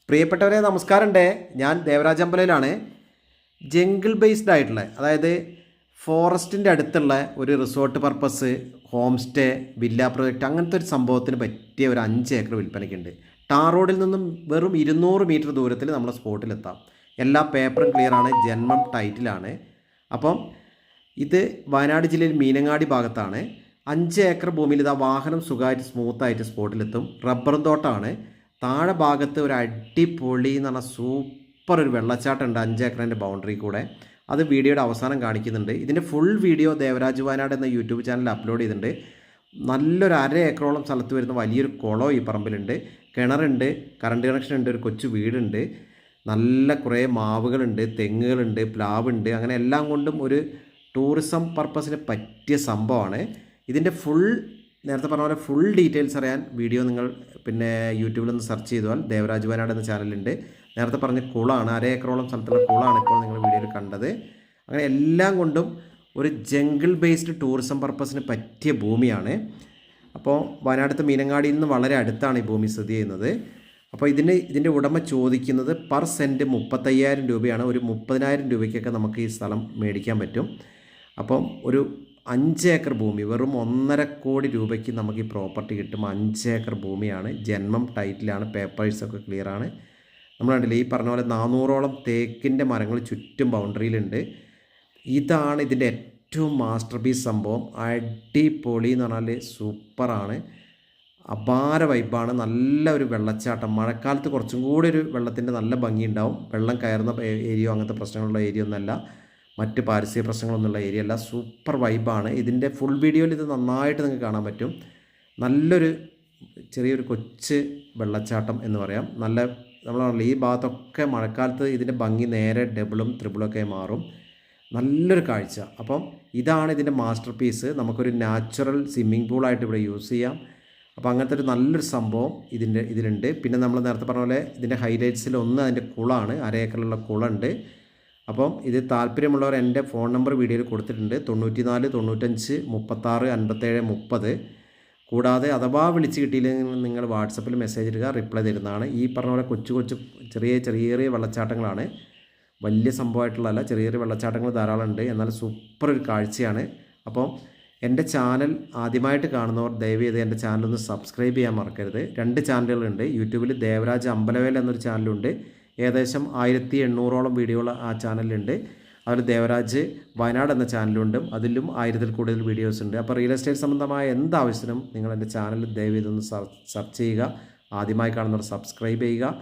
പ്രിയപ്പെട്ടവരെ നമസ്കാരമുണ്ട്. ഞാൻ ദേവരാജ് അമ്പലയിലാണ്. ജംഗിൾ ബേസ്ഡ് ആയിട്ടുള്ള, അതായത് ഫോറസ്റ്റിൻ്റെ അടുത്തുള്ള ഒരു resort purpose, home stay, villa project, അങ്ങനത്തെ ഒരു സംഭവത്തിന് പറ്റിയ ഒരു 5 ഏക്കർ വിൽപ്പനയ്ക്കുണ്ട്. ടാർ റോഡിൽ നിന്നും വെറും 200 മീറ്റർ ദൂരത്തിൽ നമ്മളെ സ്പോട്ടിലെത്താം. എല്ലാ പേപ്പറും ക്ലിയറാണ്, ജന്മം ടൈറ്റിലാണ്. അപ്പം ഇത് വയനാട് ജില്ലയിൽ മീനങ്ങാടി ഭാഗത്താണ്. 5 ഏക്കർ ഭൂമിയിൽ ഇതാ വാഹനം സുഖമായിട്ട് സ്മൂത്തായിട്ട് സ്പോട്ടിലെത്തും. റബ്ബറും തോട്ടമാണ്. താഴെ ഭാഗത്ത് ഒരു അടിപൊളി എന്ന് പറഞ്ഞാൽ സൂപ്പർ ഒരു വെള്ളച്ചാട്ടം ഉണ്ട് 5 ഏക്കറിൻ്റെ ബൗണ്ടറി കൂടെ. അത് വീഡിയോയുടെ അവസാനം കാണിക്കുന്നുണ്ട്. ഇതിൻ്റെ ഫുൾ വീഡിയോ ദേവരാജ് വയനാട് എന്ന യൂട്യൂബ് ചാനലിൽ അപ്ലോഡ് ചെയ്തിട്ടുണ്ട്. നല്ലൊരു 1/2 ഏക്കറോളം സ്ഥലത്ത് വരുന്ന വലിയൊരു കുളം ഈ പറമ്പിലുണ്ട്. കിണറുണ്ട്, കറണ്ട് കണക്ഷൻ ഉണ്ട്, ഒരു കൊച്ചു വീടുണ്ട്, നല്ല കുറേ മാവുകളുണ്ട്, തെങ്ങുകളുണ്ട്, പ്ലാവുണ്ട്. അങ്ങനെ എല്ലാം കൊണ്ടും ഒരു ടൂറിസം പർപ്പസിന് പറ്റിയ സംഭവമാണ്. ഇതിൻ്റെ നേരത്തെ പറഞ്ഞ പോലെ ഫുൾ ഡീറ്റെയിൽസ് അറിയാൻ വീഡിയോ നിങ്ങൾ യൂട്യൂബിലൊന്ന് സെർച്ച് ചെയ്താൽ ദേവരാജ് വയനാട് എന്ന ചാനലുണ്ട്. നേരത്തെ പറഞ്ഞ കുളമാണ്, 1/2 ഏക്കറോളം സ്ഥലത്തുള്ള കുളമാണ് ഇപ്പോൾ നിങ്ങൾ വീഡിയോയിൽ കണ്ടത്. അങ്ങനെ എല്ലാം കൊണ്ടും ഒരു ജംഗിൾ ബേസ്ഡ് ടൂറിസം പർപ്പസിന് പറ്റിയ ഭൂമിയാണ്. അപ്പോൾ വയനാട്ടിലത്തെ മീനങ്ങാടിയിൽ നിന്ന് വളരെ അടുത്താണ് ഈ ഭൂമി സ്ഥിതി ചെയ്യുന്നത്. അപ്പോൾ ഇതിൻ്റെ ഉടമ ചോദിക്കുന്നത് പെർ സെൻറ്റ് 35,000 രൂപയാണ്. ഒരു 30,000 രൂപയ്ക്കൊക്കെ നമുക്ക് ഈ സ്ഥലം മേടിക്കാൻ പറ്റും. അപ്പം ഒരു 5 ഏക്കർ ഭൂമി വെറും 1.5 കോടി രൂപയ്ക്ക് നമുക്ക് ഈ പ്രോപ്പർട്ടി കിട്ടും. 5 ഏക്കർ ഭൂമിയാണ്, ജന്മം ടൈറ്റിലാണ്, പേപ്പേഴ്സൊക്കെ ക്ലിയറാണ്. നമ്മൾ കണ്ടില്ലേ, ഈ പറഞ്ഞ പോലെ 400ഓളം തേക്കിൻ്റെ മരങ്ങൾ ചുറ്റും ബൗണ്ടറിയിലുണ്ട്. ഇതാണ് ഇതിൻ്റെ ഏറ്റവും മാസ്റ്റർ പീസ് സംഭവം. അടിപൊളി എന്ന് പറഞ്ഞാൽ സൂപ്പറാണ്, അപാര വൈബാണ്. നല്ല ഒരു വെള്ളച്ചാട്ടം, മഴക്കാലത്ത് കുറച്ചും കൂടി ഒരു വെള്ളത്തിൻ്റെ നല്ല ഭംഗി ഉണ്ടാവും. വെള്ളം കയറുന്ന ഏരിയ അങ്ങനത്തെ പ്രശ്നങ്ങളുള്ള ഏരിയ ഒന്നല്ല, മറ്റ് പാരിസ്ഥിതിക പ്രശ്നങ്ങളൊന്നുമുള്ള ഏരിയ അല്ല. സൂപ്പർ വൈബാണ്. ഇതിൻ്റെ ഫുൾ വീഡിയോയിൽ ഇത് നന്നായിട്ട് നിങ്ങൾക്ക് കാണാൻ പറ്റും. നല്ലൊരു ചെറിയൊരു കൊച്ച് വെള്ളച്ചാട്ടം എന്ന് പറയാം. നമ്മൾ ഈ ഭാഗത്തൊക്കെ മഴക്കാലത്ത് ഇതിൻ്റെ ഭംഗി നേരെ ഡബിളും ത്രിബിളൊക്കെ മാറും. നല്ലൊരു കാഴ്ച. അപ്പം ഇതാണ് ഇതിൻ്റെ മാസ്റ്റർ പീസ്. നമുക്കൊരു നാച്ചുറൽ സ്വിമ്മിംഗ് പൂളായിട്ട് ഇവിടെ യൂസ് ചെയ്യാം. അപ്പോൾ അങ്ങനത്തെ ഒരു നല്ലൊരു സംഭവം ഇതിലുണ്ട്. പിന്നെ നമ്മൾ നേരത്തെ പറഞ്ഞ പോലെ ഇതിൻ്റെ ഹൈലൈറ്റ്സിൽ ഒന്ന് അതിൻ്റെ കുളമാണ്, 1/2 ഏക്കറിലുള്ള കുളമുണ്ട്. അപ്പം ഇത് താല്പര്യമുള്ളവർ എൻ്റെ ഫോൺ നമ്പർ വീഡിയോയിൽ കൊടുത്തിട്ടുണ്ട്, 94 95 36 57 30. കൂടാതെ അഥവാ വിളിച്ച് കിട്ടിയില്ലെങ്കിൽ നിങ്ങൾ വാട്സപ്പിൽ മെസ്സേജ് ഇടുക, റിപ്ലൈ തരുന്നതാണ്. ഈ പറഞ്ഞ പോലെ കൊച്ചു ചെറിയ വെള്ളച്ചാട്ടങ്ങളാണ്, വലിയ സംഭവമായിട്ടുള്ളതല്ല. ചെറിയ വെള്ളച്ചാട്ടങ്ങൾ ധാരാളം ഉണ്ട്, എന്നാൽ സൂപ്പർ ഒരു കാഴ്ചയാണ്. അപ്പം എൻ്റെ ചാനൽ ആദ്യമായിട്ട് കാണുന്നവർ ദയവ് ചെയ്ത് എൻ്റെ ചാനലൊന്ന് സബ്സ്ക്രൈബ് ചെയ്യാൻ മറക്കരുത്. 2 ചാനലുകളുണ്ട്. യൂട്യൂബിൽ ദേവരാജ് അമ്പലവേൽ എന്നൊരു ചാനലുണ്ട്, ഏകദേശം 1800ഓളം വീഡിയോകൾ ആ ചാനലിലുണ്ട്. അതിൽ ദേവരാജ് വയനാട് എന്ന ചാനലുണ്ട്, അതിലും 1000-ൽ കൂടുതൽ വീഡിയോസ് ഉണ്ട്. അപ്പോൾ റിയൽ എസ്റ്റേറ്റ് സംബന്ധമായ എന്താവശ്യത്തിനും നിങ്ങൾ എൻ്റെ ചാനൽ ദയവ് ഇതൊന്ന് സെർച്ച് ചെയ്യുക. ആദ്യമായി കാണുന്നവർ സബ്സ്ക്രൈബ് ചെയ്യുക.